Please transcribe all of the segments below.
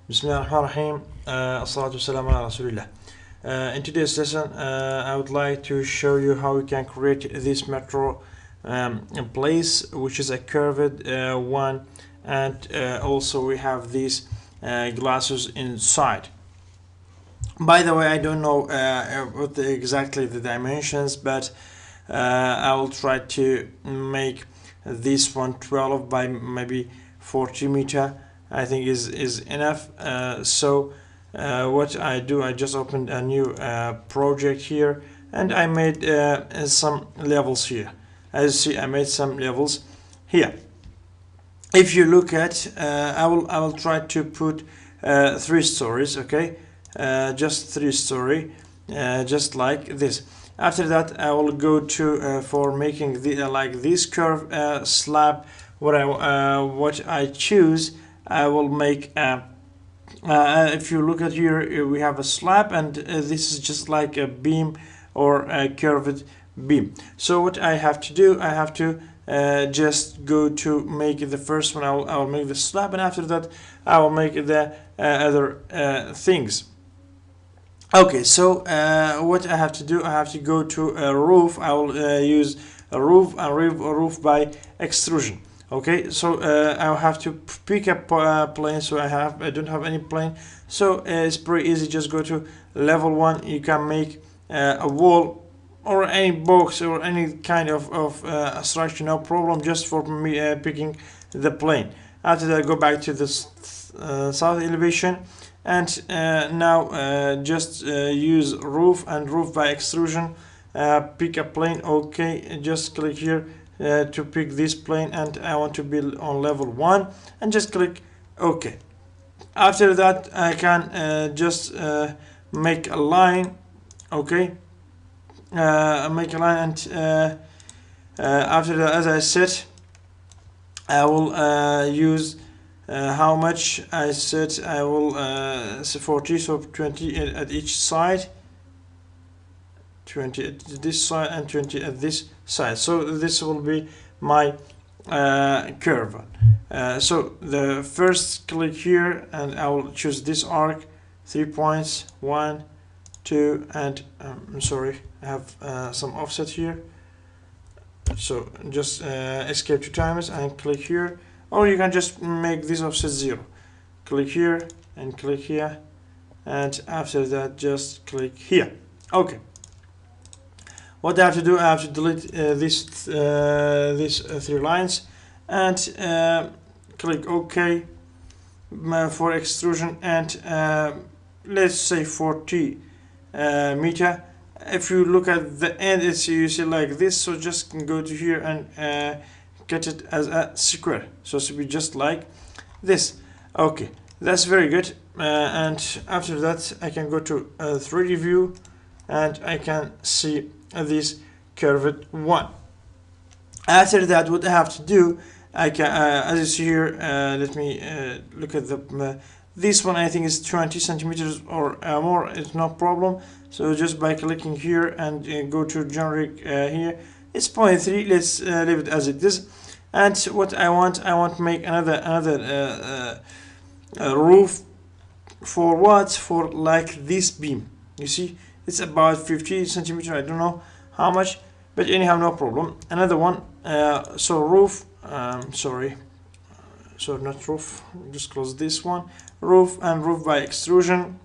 Bismillahirrahmanirrahim. As-salatu wassalamu ala Rasulillah. In today's lesson, I would like to show you how we can create this metro place, which is a curved one, and also we have these glasses inside. By the way, I don't know what exactly the dimensions, but I will try to make this one 12 by maybe 40 meter. I think is enough. So what I do, I just opened a new project here, and I made some levels here. As you see, I made some levels here. If you look at, I will try to put 3 stories. Okay, just 3 story, just like this. After that, I will go to for making the like this curve slab. What I choose, I will make. If you look at here, we have a slab, and this is just like a beam or a curved beam. So what I have to do, I have to just go to make the first one. I will make the slab, and after that, I will make the other things. Okay, so what I have to do, I have to go to a roof. I will use a roof roof by extrusion. Okay, so I'll have to pick up a plane. So I don't have any plane, so it's pretty easy. Just go to level 1. You can make a wall or any box or any kind of structure, no problem, just for me picking the plane. After that, go back to the south elevation, and now just use roof and roof by extrusion. Pick a plane. Okay, just click here to pick this plane, and I want to build on level 1, and just click OK. After that, I can just make a line. Okay, make a line, and after that, as I said, I will use how much I said. I will 40, so 20 at each side, 20 at this side, and 20 at this side. So this will be my curve. So the first click here, and I will choose this arc, 3 points, 1, 2, and I'm sorry, I have some offset here. So just escape 2 times and click here, or you can just make this offset 0. Click here and click here, and after that, just click here. Okay. What I have to do, I have to delete these 3 lines, and click OK for extrusion, and let's say 40 meter. If you look at the end, it's you see like this. So just go to here and get it as a square. So it should be just like this. Okay, that's very good. And after that, I can go to 3D view, and I can see this curved one. After that, what I have to do, I can as you see here, let me look at the this one. I think is 20 centimeters or more. It's no problem. So just by clicking here and go to generic here, it's 0.3. Let's leave it as it is. And what I want to make another roof for what? For like this beam. You see, it's about 50 centimeters. I don't know how much, but anyhow, no problem. Another one. So roof. Sorry, not roof. Just close this one. Roof and roof by extrusion.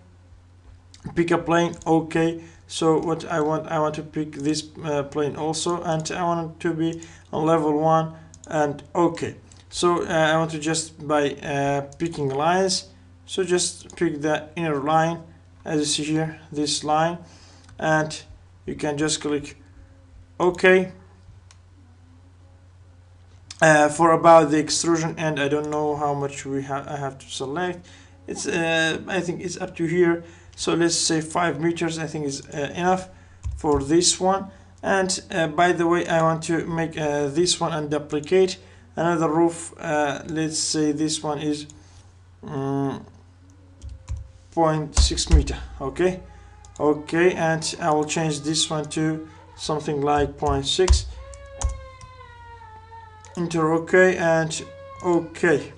Pick a plane. Okay. So what I want to pick this plane also, and I want it to be on level 1. And okay. So I want to just by picking lines. So just pick the inner line, as you see here, this line, and you can just click OK. For about the extrusion, and I don't know how much I have to select. It's I think it's up to here. So let's say 5 meters. I think is enough for this one. And by the way, I want to make this one and duplicate another roof. Let's say this one is 0.6 meter. Okay, and I will change this one to something like 0.6. Enter OK, and OK.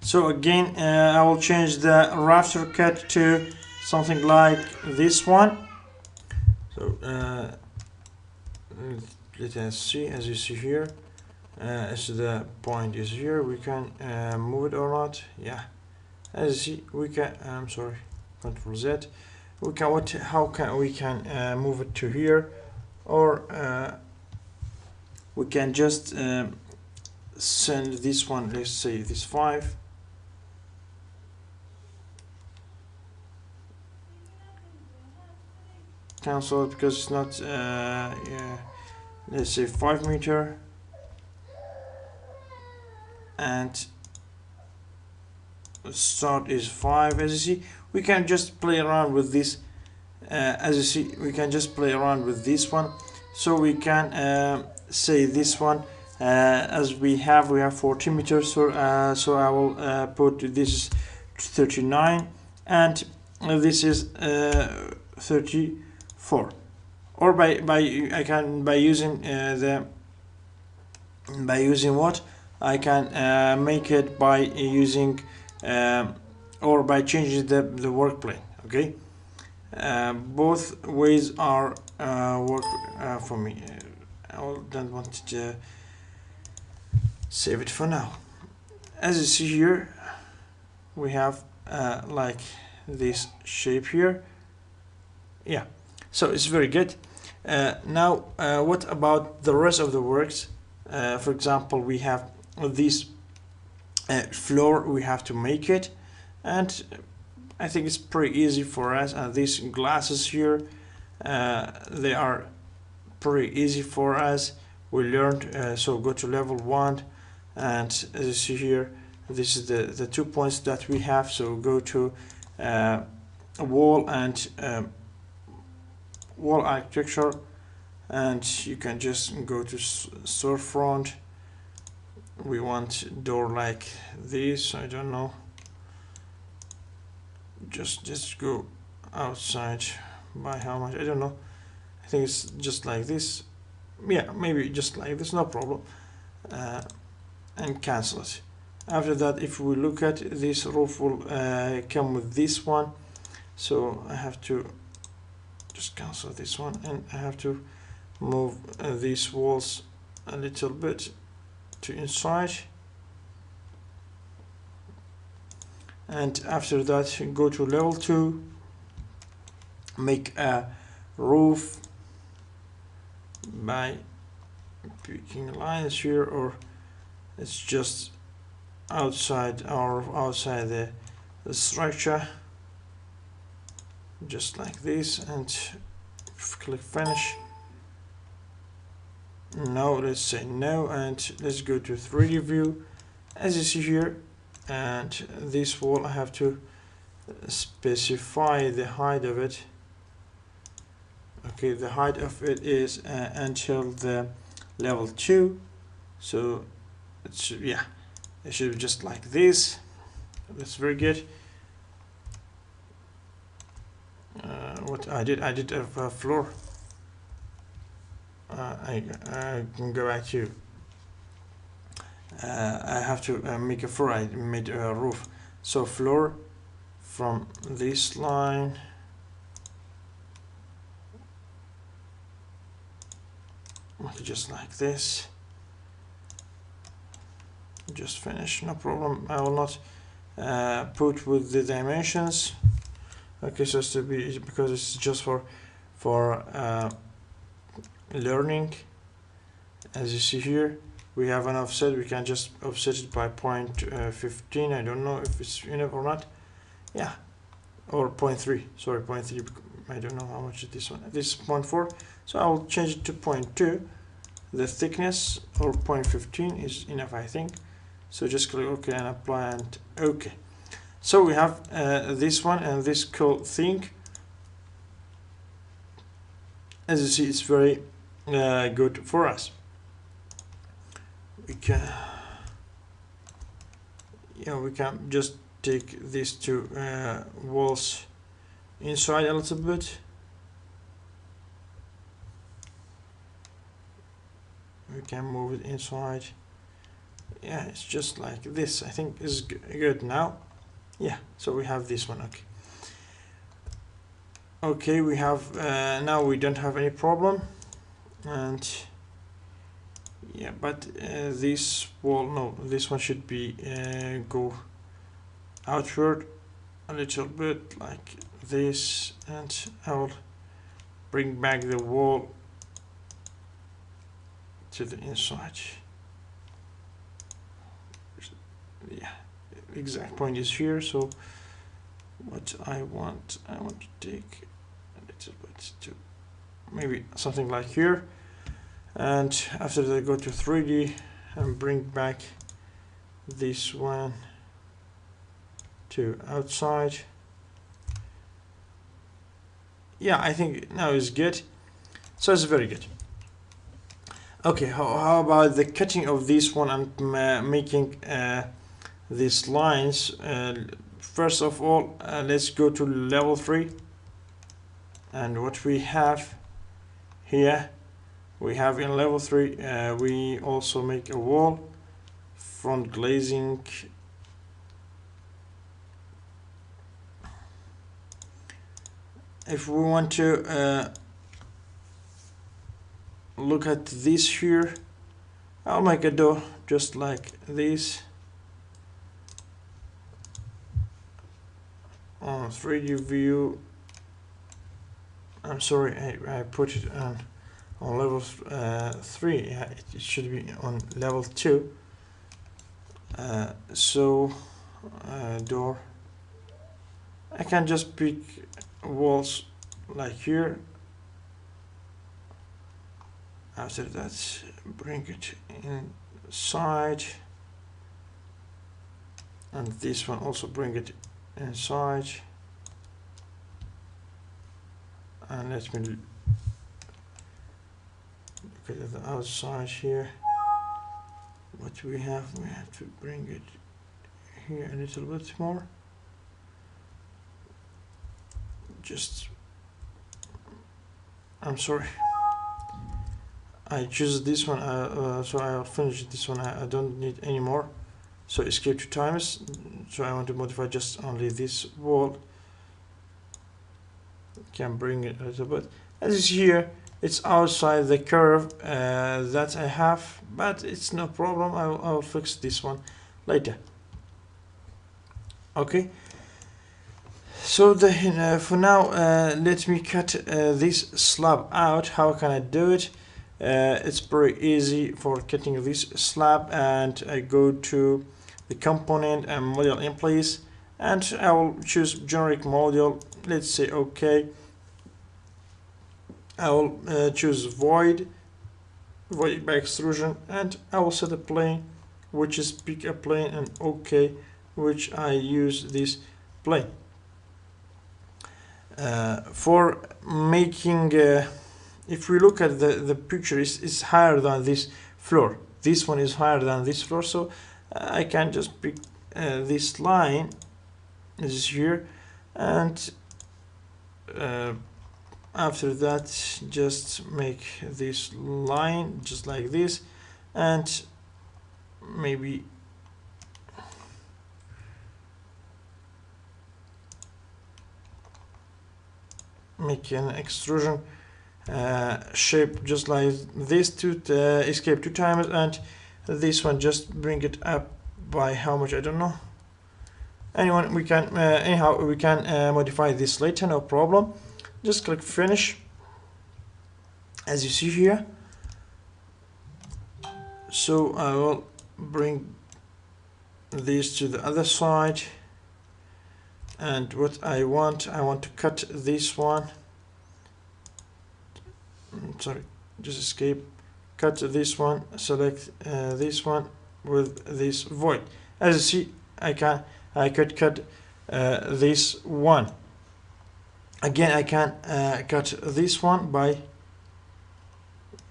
So again, I will change the rafter cut to something like this one. So let us see, as you see here, as the point is here, we can move it or not. Yeah, as you see, we can. I'm sorry, Control Z. We can how can we can move it to here, or we can just send this one. Let's say this 5. Cancel it because it's not. Yeah, let's say 5 meter, and start is 5. As you see, we can just play around with this. As you see, we can just play around with this one. So we can say this one, as we have 40 meters. So so I will put this 39, and this is 34. Or by using what I can make it by using or by changing the work plane. Okay, both ways are work for me. I don't want to save it for now. As you see here, we have like this shape here. Yeah, so it's very good. Now what about the rest of the works? For example, we have this floor, we have to make it, and I think it's pretty easy for us. And these glasses here, they are pretty easy for us. We learned, so go to level 1, and as you see here, this is the 2 points that we have. So go to wall and wall architecture, and you can just go to storefront. We want door like this. I don't know, just go outside by how much, I don't know. I think it's just like this. Yeah, maybe just like this, no problem. And cancel it. After that, if we look at this roof, will come with this one. So I have to just cancel this one, and I have to move these walls a little bit to inside. And after that, go to level 2, make a roof by picking lines here, or it's just outside outside the structure, just like this, and click finish. No, let's say no, and let's go to 3D view. As you see here, and this wall, I have to specify the height of it. Okay, the height of it is until the level 2. So it's, yeah, it should be just like this. That's very good. What I did a floor. I can go back to. I have to make a floor. I made a roof. So floor from this line. Just like this. Just finish, no problem. I will not put with the dimensions. Okay, so it's to be, because it's just for learning. As you see here, we have an offset. We can just offset it by 0.15. I don't know if it's enough or not. Yeah, or 0.3. Sorry, 0.3. I don't know how much is this one. This is 0.4. So I will change it to 0.2. The thickness, or 0.15 is enough, I think. So just click OK and apply, and OK. So we have this one and this cool thing. As you see, it's very good for us. We can, we can just take these two walls inside a little bit. We can move it inside. yeah, it's just like this. I think is good now. Yeah, so we have this one. Okay, we have now we don't have any problem. And yeah, but this wall, no, this one should be go outward a little bit like this, and I will bring back the wall to the inside. Yeah, the exact point is here. So what I want to take a little bit to maybe something like here, and after that go to 3D and bring back this one to outside. Yeah, I think now is good. So it's very good. Okay, how about the cutting of this one and making these lines? First of all, let's go to level 3, and what we have here, we have in level 3 we also make a wall, front glazing. If we want to look at this here, I'll make a door just like this on 3D view. I'm sorry, I put it on level 3. Yeah, it should be on level 2. So door, I can just pick walls like here. After that, bring it inside, and this one also bring it inside. And let me look at the outside here. What we have to bring it here a little bit more. Just, I'm sorry, I choose this one, so I'll finish this one. I don't need any more. So escape 2 times. So I want to modify just only this wall. Can bring it a little bit. As you see here, it's outside the curve that I have, but it's no problem. I'll fix this one later. Okay. So for now, let me cut this slab out. How can I do it? It's very easy for cutting this slab, and I go to the component and model in place, and I will choose generic model. Let's say okay. I will choose void by extrusion, and I will set a plane, which is pick a plane, and okay, which I use this plane. For making, if we look at the picture, is higher than this floor. This one is higher than this floor, so I can just pick this line, this is here, and after that just make this line just like this, and maybe make an extrusion shape just like this to escape 2 times, and this one just bring it up by how much, I don't know. Anyone, we can anyhow we can modify this later, no problem. Just click finish, as you see here. So I will bring this to the other side, and what I want to cut this one. Sorry, just escape, cut this one, select this one with this void. As you see, I could cut this one. Again, I can cut this one by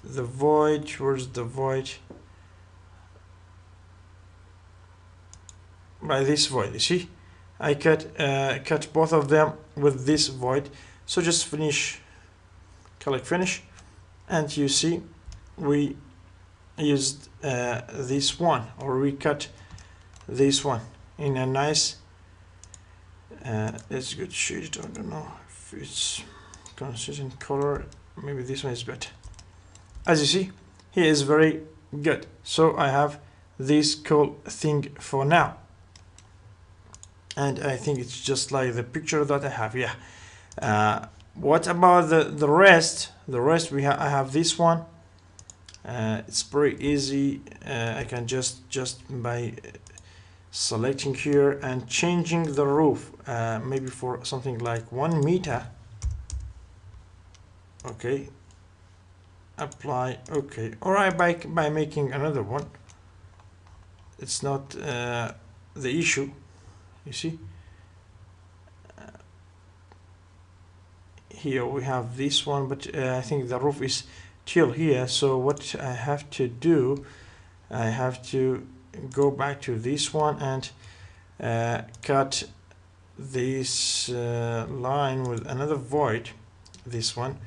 the void. Towards the void, by this void. You see, I cut both of them with this void. So just finish, click finish, and you see we used this one, or we cut this one in a nice let's go shade it. I don't know if it's consistent color. Maybe this one is better. As you see, he is very good. So I have this cool thing for now, and I think it's just like the picture that I have. Yeah. What about the rest? The rest I have this one. It's pretty easy. I can just by selecting here and changing the roof, maybe for something like 1 meter. Okay, apply. Okay, or by making another one. It's not the issue, you see. Here we have this one, but I think the roof is till here. So what I have to do, I have to go back to this one and cut this line with another void. This one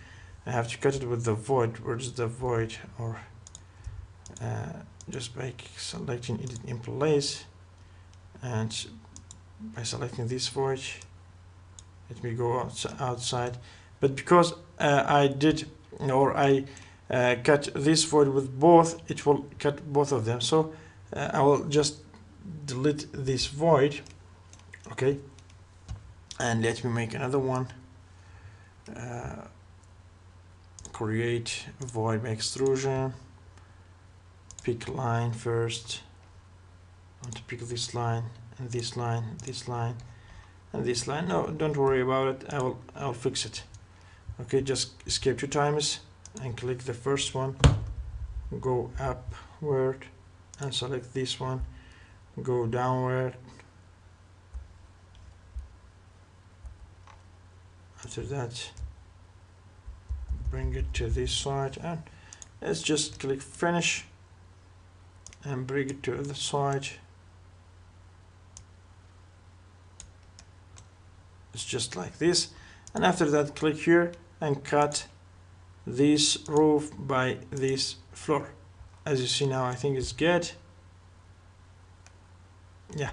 I have to cut it with the void. Where's the void? Or just by selecting it in place and by selecting this void, let me go outside. But because I did, or I cut this void with both, it will cut both of them. So I will just delete this void. Okay, and let me make another one. Create void by extrusion. Pick line first. I want to pick this line and this line, this line, and this line. No, don't worry about it. I'll fix it. Okay, just escape 2 times and click the first one. Go upward and select this one. Go downward. After that, bring it to this side, and let's just click finish and bring it to the side. It's just like this. And after that, click here and cut this roof by this floor. As you see now, I think it's good. Yeah,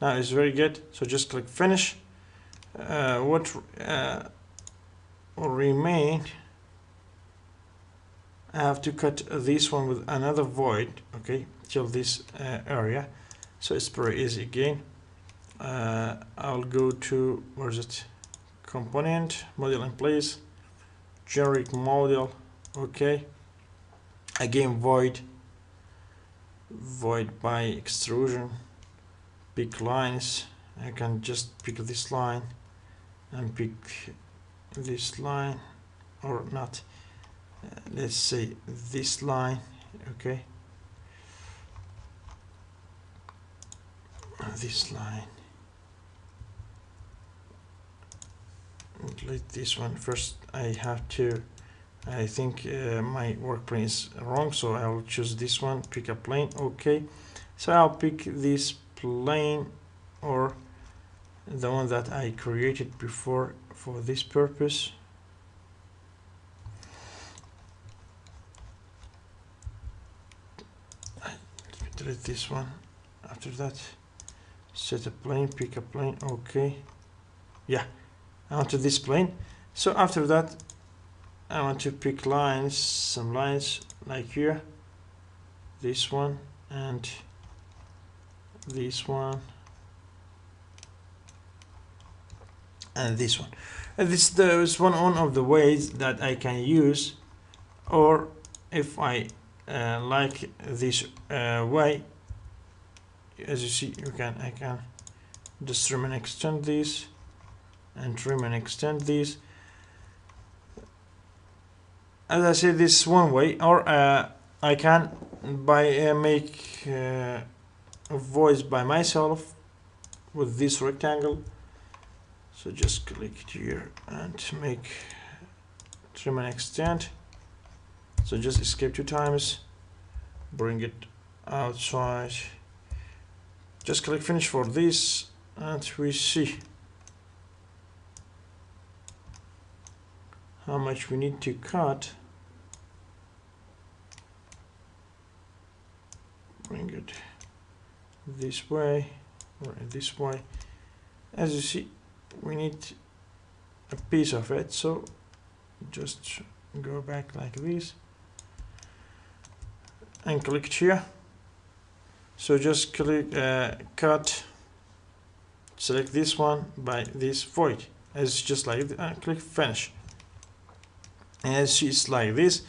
now it's very good. So just click finish. What will remain, I have to cut this one with another void, okay, till this area. So it's pretty easy again. I'll go to, where is it, component, model in place, generic model. Okay, again void by extrusion. Pick lines. I can just pick this line and pick this line, or not, let's say this line. Okay, this line, delete this one. First I have to, I think my work plane is wrong, so I will choose this one, pick a plane. Okay, so I'll pick this plane, or the one that I created before for this purpose. Delete this one. After that, set a plane, pick a plane. Okay, yeah, I want to this plane. So after that, I want to pick lines, some lines like here, this one and this one and this one. And this is one of the ways that I can use, or if I like this way, as you see, I can just trim and extend this, and trim and extend this. As I said, this is one way, or I can by make voids by myself with this rectangle. So just click here and make trim and extend. So just escape 2 times, bring it outside, just click finish for this, and we see how much we need to cut. bring it this way or this way. As you see, we need a piece of it, so just go back like this and click here. So just click cut, select this one by this void, as just like click finish. And as it's like this.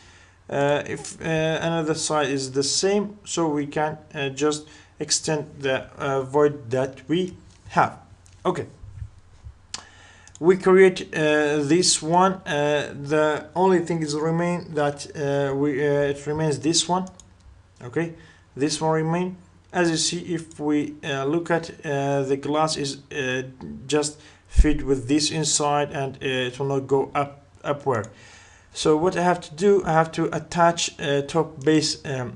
If another side is the same, so we can just extend the void that we have. Okay, we create this one. The only thing is remain that it remains this one. Okay, this one remain. As you see, if we look at the glass is just fit with this inside, and it will not go upward. So what I have to do, I have to attach top base. I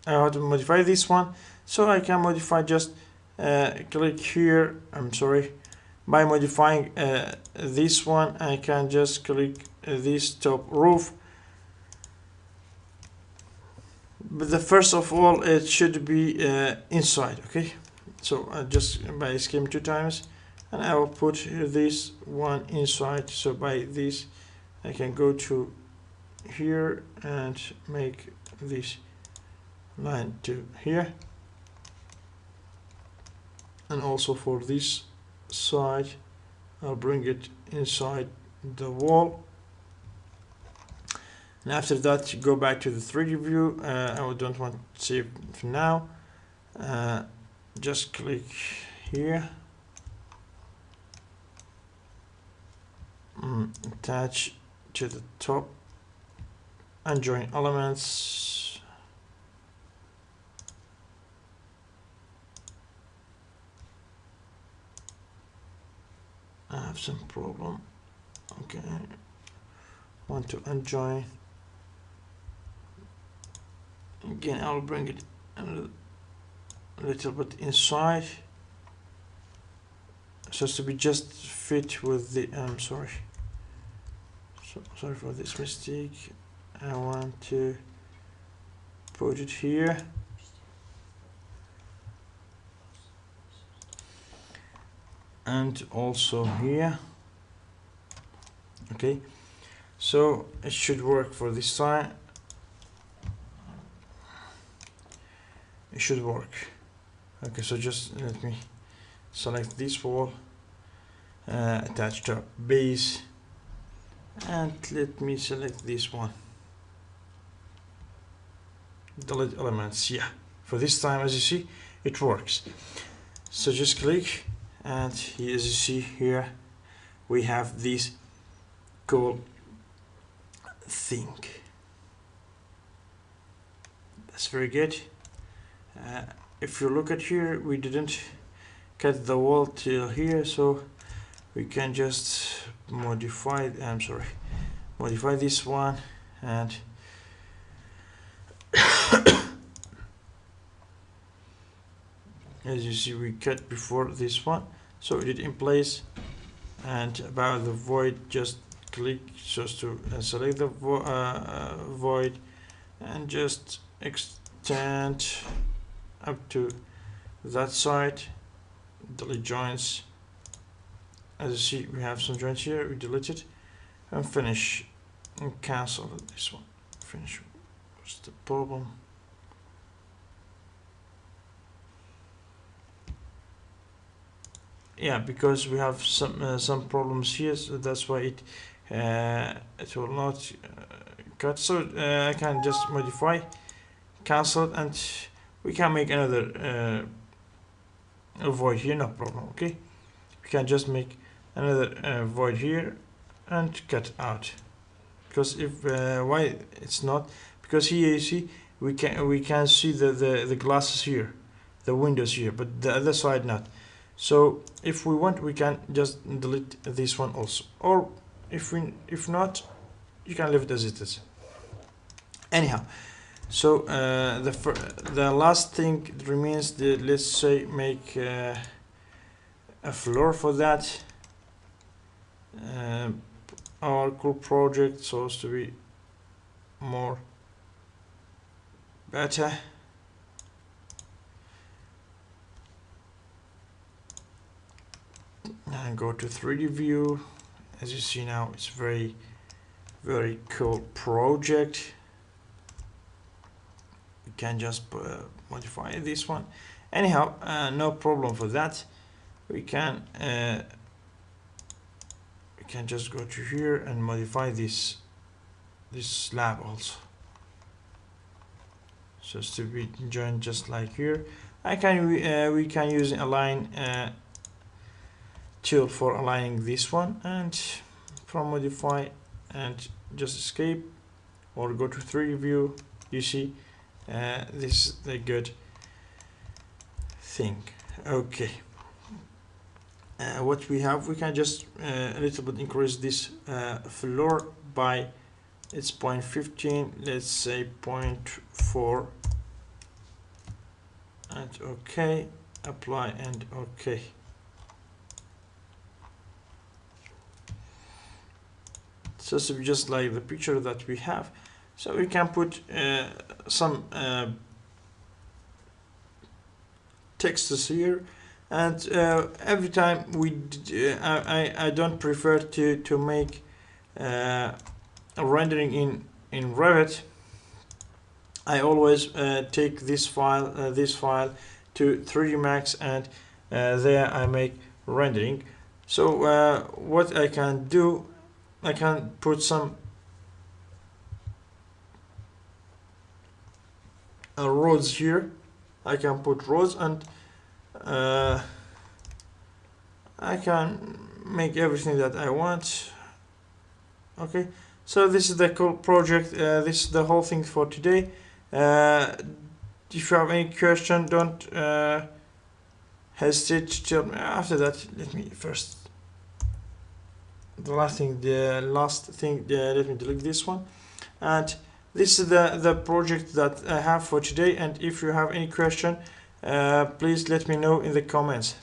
have to modify this one, so I can modify just click here. I'm sorry, by modifying this one, I can just click this top roof. But the first of all, it should be inside. Okay, so just by scheme 2 times, and I will put this one inside. So by this I can go to here and make this line to here, and also for this side I'll bring it inside the wall. And after that, go back to the 3D view. I don't want to save for now. Just click here, attach to the top and join elements. I have some problem. Okay, want to unjoin again. I'll bring it a little bit inside, so as to be just fit with the sorry for this mistake. I want to put it here, and also here. Okay, so it should work for this side. It should work. Okay, so just let me select this wall, attach to base, and let me select this one, delete elements. Yeah, for this time, as you see, it works. So just click, and here, as you see here, we have this cool thing. That's very good. If you look at here, we didn't cut the wall till here, so we can just modify modify this one, and as you see, we cut before this one, so it in place. And about the void, just click just to select the void, and just extend up to that side, delete joints. As you see, we have some joints here, we delete it, and finish, and cancel this one. Finish. What's the problem? Yeah, because we have some problems here, so that's why it will not cut. So I can just modify, cancel, and we can make another void here, no problem. Okay, we can just make another void here and cut out, because if why it's not, because here you see we can see the glasses here, the windows here, but the other side not. So if we want, we can just delete this one also, or if not, you can leave it as it is. Anyhow, so the last thing that remains, let's say make a floor for that. Our cool project supposed to be more better. And go to 3D view. As you see now, it's very cool project. We can just modify this one. Anyhow, no problem for that. We can just go to here and modify this slab also, so it's to be joined just like here. We can use align tool for aligning this one, and from modify and just escape or go to 3D view. You see, this is the good thing. Okay, what we have, we can just a little bit increase this floor by it's 0.15, let's say 0.4, and okay, apply and okay. So it's just like the picture that we have. So we can put some texts here, and every time I don't prefer to make a rendering in Revit. I always take this file to 3D Max, and there I make rendering. So what I can do, I can put some roads here. I can put roads, and I can make everything that I want. Okay, so this is the cool project. This is the whole thing for today. If you have any question, don't hesitate to tell me. After that, let me first, the last thing, let me delete this one. And this is the project that I have for today, and if you have any question, please let me know in the comments.